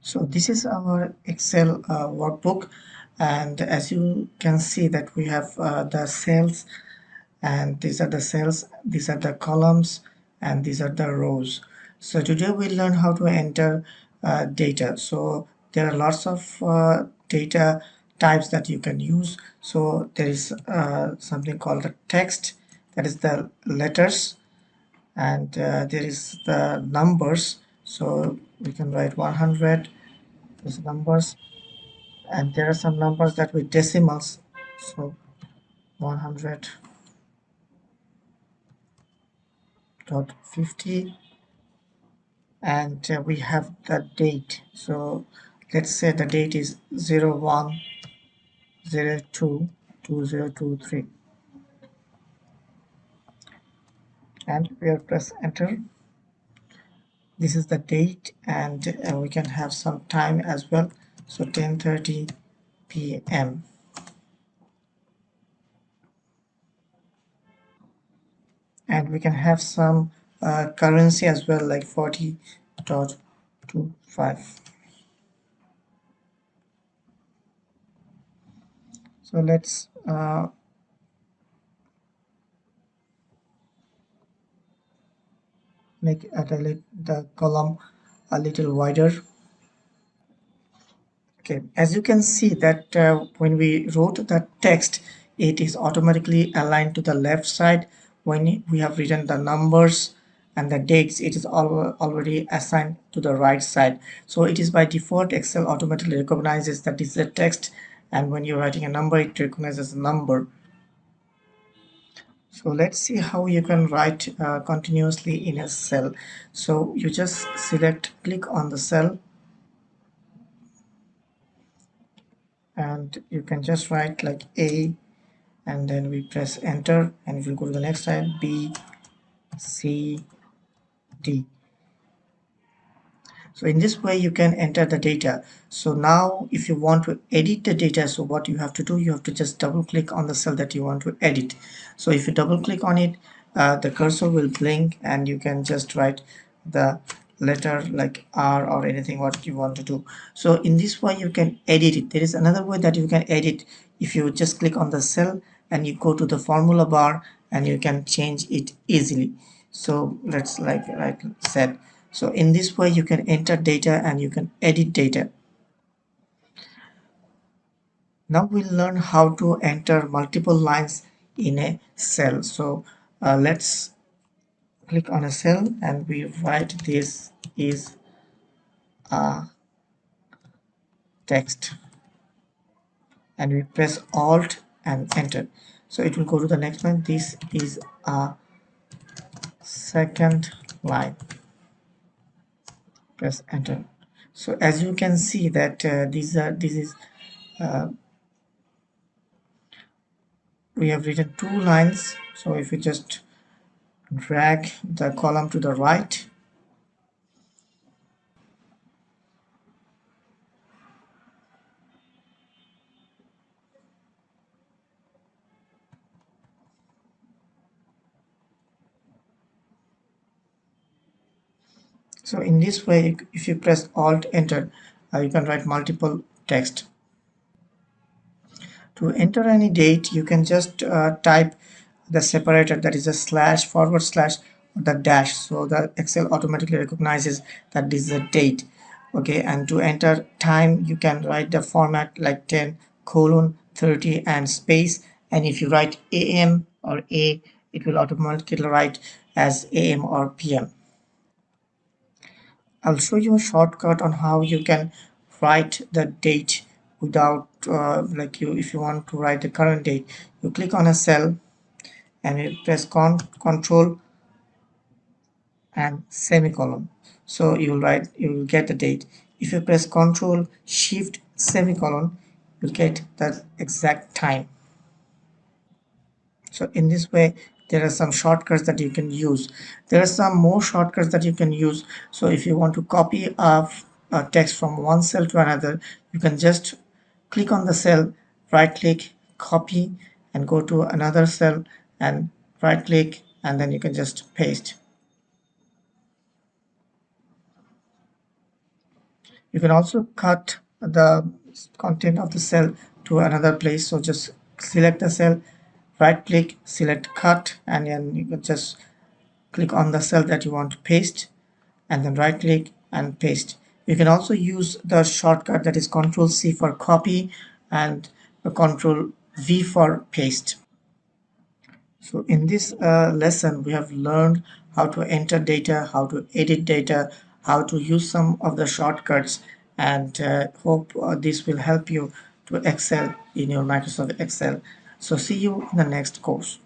So this is our Excel workbook, and as you can see that we have the cells, and these are the cells, these are the columns, and these are the rows. So today we'll learn how to enter data. So there are lots of data types that you can use. So there is something called the text, that is the letters, and there is the numbers. So we can write 100, these numbers, and there are some numbers that with decimals. So 100.50, and we have the date. So let's say the date is 01/02/2023, and we'll press enter. This is the date, and we can have some time as well. So 10:30 p.m. and we can have some currency as well, like 40.25. So let's make the column a little wider. Okay, as you can see that when we wrote the text, it is automatically aligned to the left side. When we have written the numbers and the dates, it is already assigned to the right side. So it is by default, Excel automatically recognizes that this is a text, and when you're writing a number, it recognizes a number. So let's see how you can write continuously in a cell. So you just click on the cell, and you can just write like A, and then we press enter, and if you go to the next slide, B, C, D. So in this way you can enter the data. So now if you want to edit the data, so what you have to do, you have to just double click on the cell that you want to edit. So if you double click on it, the cursor will blink, and you can just write the letter like R or anything what you want to do. So in this way you can edit it. There is another way that you can edit. If you just click on the cell and you go to the formula bar, and you can change it easily. So let's like said, so in this way you can enter data and you can edit data. Now we'll learn how to enter multiple lines in a cell. So let's click on a cell, and we write this is a text, and we press alt and enter. So it will go to the next one. This is a second line, press enter. So as you can see that this is we have written two lines. So if you just drag the column to the right, so in this way if you press alt enter, you can write multiple text. To enter any date, you can just type the separator, that is a slash, forward slash, or the dash, so the Excel automatically recognizes that this is a date. Okay, and to enter time, you can write the format like 10:30 and space, and if you write AM or A, it will automatically write as AM or PM. I'll show you a shortcut on how you can write the date without like if you want to write the current date, you click on a cell and you press control and semicolon. So you will get the date. If you press control shift semicolon, you'll get the exact time. So in this way there are some shortcuts that you can use. There are some more shortcuts that you can use. So if you want to copy a text from one cell to another, you can just click on the cell, right click, copy, and go to another cell and right click, and then you can just paste. You can also cut the content of the cell to another place. So just select the cell, right click, select cut, and then you can just click on the cell that you want to paste, and then right click and paste. You can also use the shortcut that is Ctrl C for copy and Ctrl V for paste. So in this lesson, we have learned how to enter data, how to edit data, how to use some of the shortcuts, and hope this will help you to excel in your Microsoft Excel. So see you in the next course.